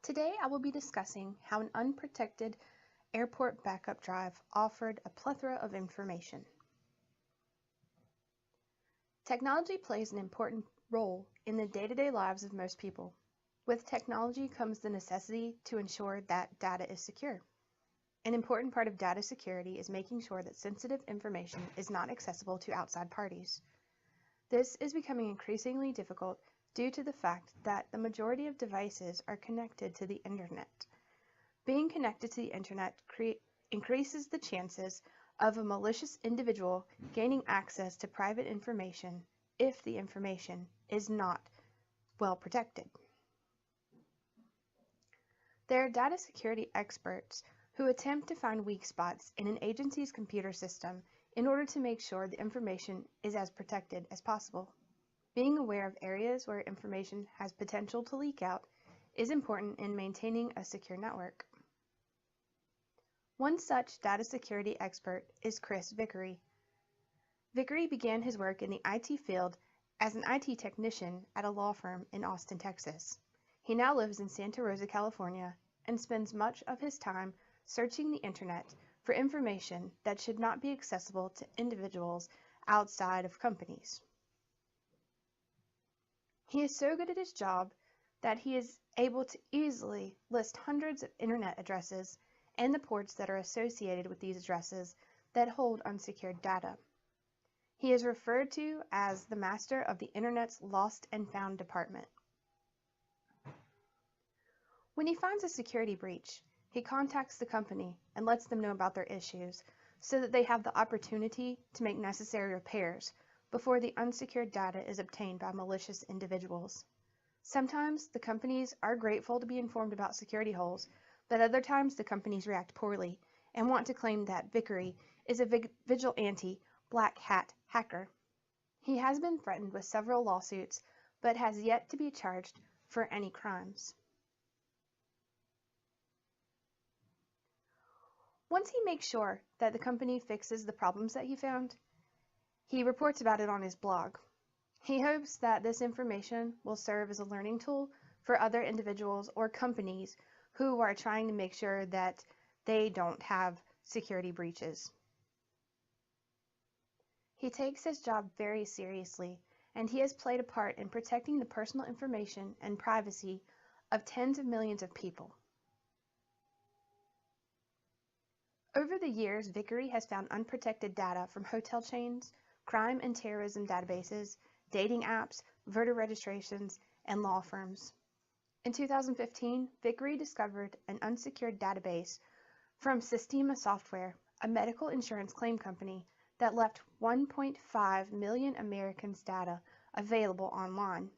Today I will be discussing how an unprotected airport backup drive offered a plethora of information. Technology plays an important role in the day-to-day lives of most people. With technology comes the necessity to ensure that data is secure. An important part of data security is making sure that sensitive information is not accessible to outside parties. This is becoming increasingly difficult due to the fact that the majority of devices are connected to the internet. Being connected to the internet increases the chances of a malicious individual gaining access to private information if the information is not well protected. There are data security experts who attempt to find weak spots in an agency's computer system in order to make sure the information is as protected as possible. Being aware of areas where information has potential to leak out is important in maintaining a secure network. One such data security expert is Chris Vickery. Vickery began his work in the IT field as an IT technician at a law firm in Austin, Texas. He now lives in Santa Rosa, California, and spends much of his time searching the internet for information that should not be accessible to individuals outside of companies. He is so good at his job that he is able to easily list hundreds of internet addresses and the ports that are associated with these addresses that hold unsecured data. He is referred to as the master of the internet's lost and found department. When he finds a security breach, he contacts the company and lets them know about their issues so that they have the opportunity to make necessary repairs before the unsecured data is obtained by malicious individuals. Sometimes the companies are grateful to be informed about security holes, but other times the companies react poorly and want to claim that Vickery is a vigilante black hat hacker. He has been threatened with several lawsuits, but has yet to be charged for any crimes. Once he makes sure that the company fixes the problems that he found, he reports about it on his blog. He hopes that this information will serve as a learning tool for other individuals or companies who are trying to make sure that they don't have security breaches. He takes his job very seriously, and he has played a part in protecting the personal information and privacy of tens of millions of people. Over the years, Vickery has found unprotected data from hotel chains, crime and terrorism databases, dating apps, voter registrations, and law firms. In 2015, Vickery discovered an unsecured database from Sistema Software, a medical insurance claim company that left 1.5 million Americans' data available online.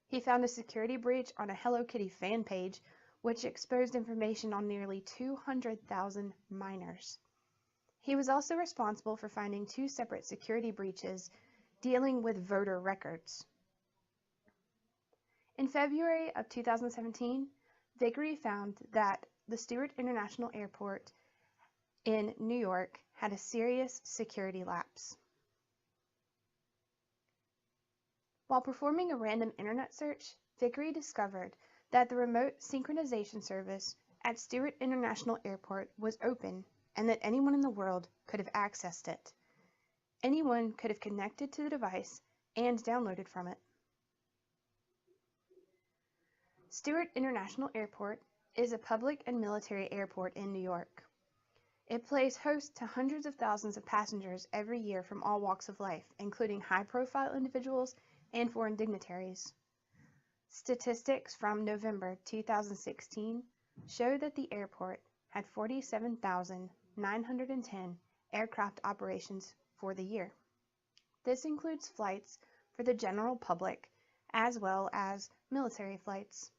He found a security breach on a Hello Kitty fan page, which exposed information on nearly 200,000 minors. He was also responsible for finding two separate security breaches dealing with voter records. In February of 2017, Vickery found that the Stewart International Airport in New York had a serious security lapse. While performing a random internet search, Vickery discovered that the remote synchronization service at Stewart International Airport was open and that anyone in the world could have accessed it. Anyone could have connected to the device and downloaded from it. Stewart International Airport is a public and military airport in New York. It plays host to hundreds of thousands of passengers every year from all walks of life, including high-profile individuals and foreign dignitaries. Statistics from November 2016 show that the airport had 47,910 aircraft operations for the year. This includes flights for the general public as well as military flights.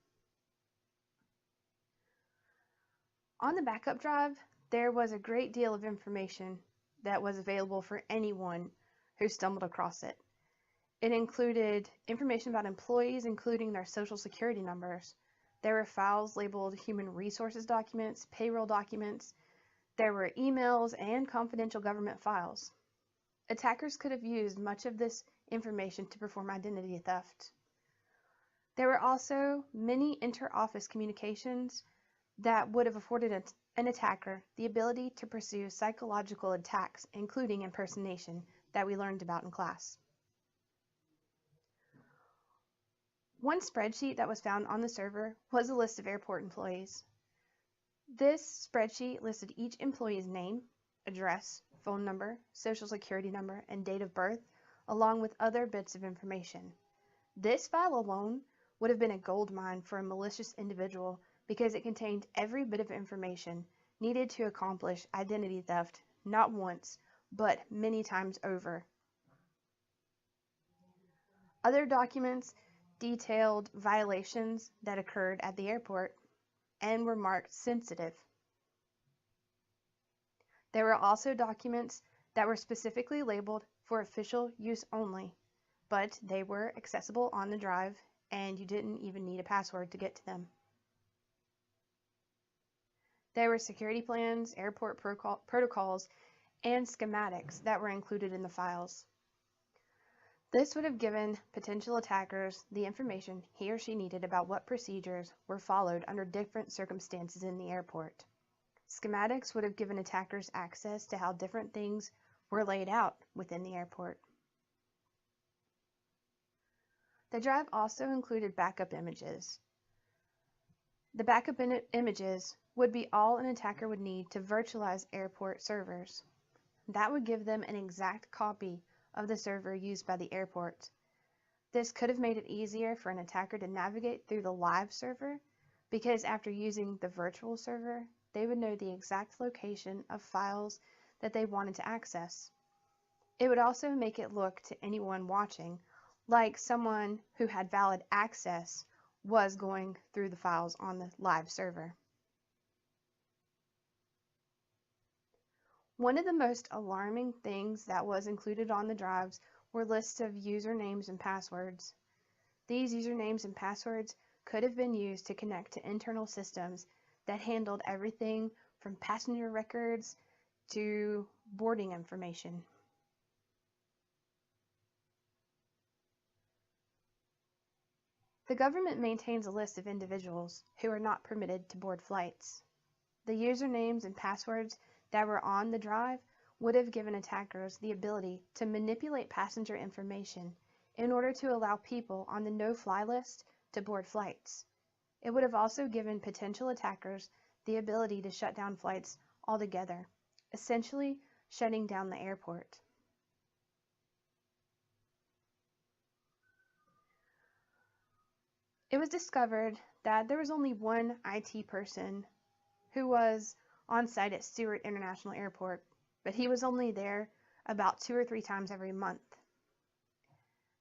On the backup drive, there was a great deal of information that was available for anyone who stumbled across it. It included information about employees, including their social security numbers. There were files labeled human resources documents, payroll documents. There were emails and confidential government files. Attackers could have used much of this information to perform identity theft. There were also many inter-office communications that would have afforded an attacker the ability to pursue psychological attacks, including impersonation, that we learned about in class. One spreadsheet that was found on the server was a list of airport employees. This spreadsheet listed each employee's name, address, phone number, social security number, and date of birth, along with other bits of information. This file alone would have been a gold mine for a malicious individual because it contained every bit of information needed to accomplish identity theft, not once, but many times over. Other documents detailed violations that occurred at the airport and were marked sensitive. There were also documents that were specifically labeled for official use only, but they were accessible on the drive and you didn't even need a password to get to them. There were security plans, airport protocols, and schematics that were included in the files. This would have given potential attackers the information he or she needed about what procedures were followed under different circumstances in the airport. Schematics would have given attackers access to how different things were laid out within the airport. The drive also included backup images. The backup images would be all an attacker would need to virtualize airport servers. That would give them an exact copy of the server used by the airport. This could have made it easier for an attacker to navigate through the live server because after using the virtual server, they would know the exact location of files that they wanted to access. It would also make it look to anyone watching like someone who had valid access was going through the files on the live server. One of the most alarming things that was included on the drives were lists of usernames and passwords. These usernames and passwords could have been used to connect to internal systems that handled everything from passenger records to boarding information. The government maintains a list of individuals who are not permitted to board flights. The usernames and passwords that were on the drive would have given attackers the ability to manipulate passenger information in order to allow people on the no-fly list to board flights. It would have also given potential attackers the ability to shut down flights altogether, essentially shutting down the airport. It was discovered that there was only one IT person who was on site at Stewart International Airport, but he was only there about 2 or 3 times every month.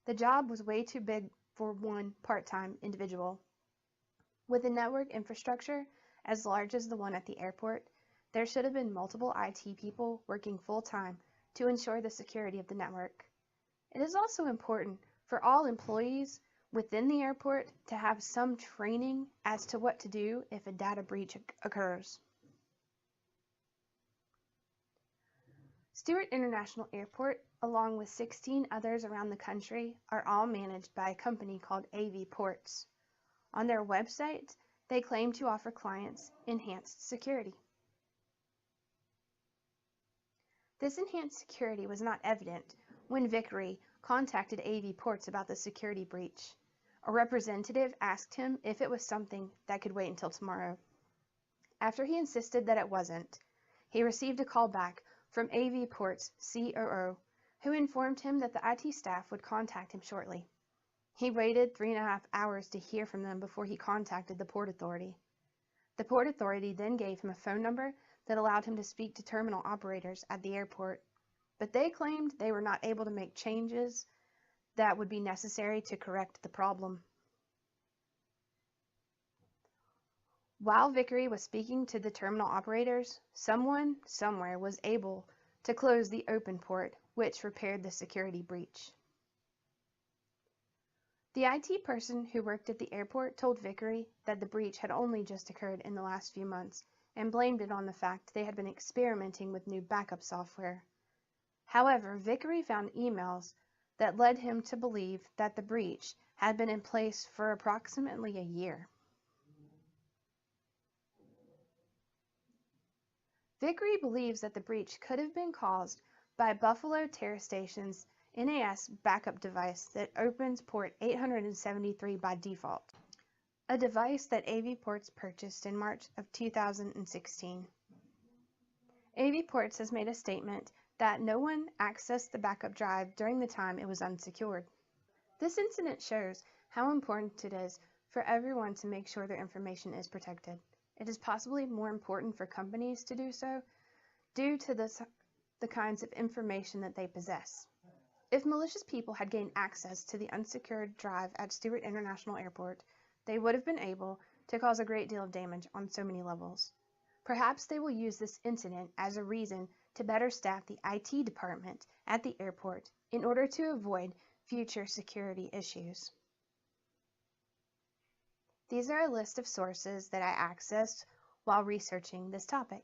The job was way too big for one part-time individual. With a network infrastructure as large as the one at the airport, there should have been multiple IT people working full-time to ensure the security of the network. It is also important for all employees within the airport to have some training as to what to do if a data breach occurs. Stewart International Airport, along with 16 others around the country, are all managed by a company called AV Ports. On their website, they claim to offer clients enhanced security. This enhanced security was not evident when Vickery contacted AV Ports about the security breach. A representative asked him if it was something that could wait until tomorrow. After he insisted that it wasn't, he received a call back from AV Ports' COO, who informed him that the IT staff would contact him shortly. He waited 3.5 hours to hear from them before he contacted the Port Authority. The Port Authority then gave him a phone number that allowed him to speak to terminal operators at the airport, but they claimed they were not able to make changes that would be necessary to correct the problem. While Vickery was speaking to the terminal operators, someone somewhere was able to close the open port, which repaired the security breach. The IT person who worked at the airport told Vickery that the breach had only just occurred in the last few months and blamed it on the fact they had been experimenting with new backup software. However, Vickery found emails that led him to believe that the breach had been in place for approximately a year. Vickery believes that the breach could have been caused by Buffalo Terrace Station's NAS backup device that opens port 873 by default, a device that AV Ports purchased in March of 2016. AV Ports has made a statement that no one accessed the backup drive during the time it was unsecured. This incident shows how important it is for everyone to make sure their information is protected. It is possibly more important for companies to do so due to the kinds of information that they possess. If malicious people had gained access to the unsecured drive at Stewart International Airport, they would have been able to cause a great deal of damage on so many levels. Perhaps they will use this incident as a reason to better staff the IT department at the airport in order to avoid future security issues. These are a list of sources that I accessed while researching this topic.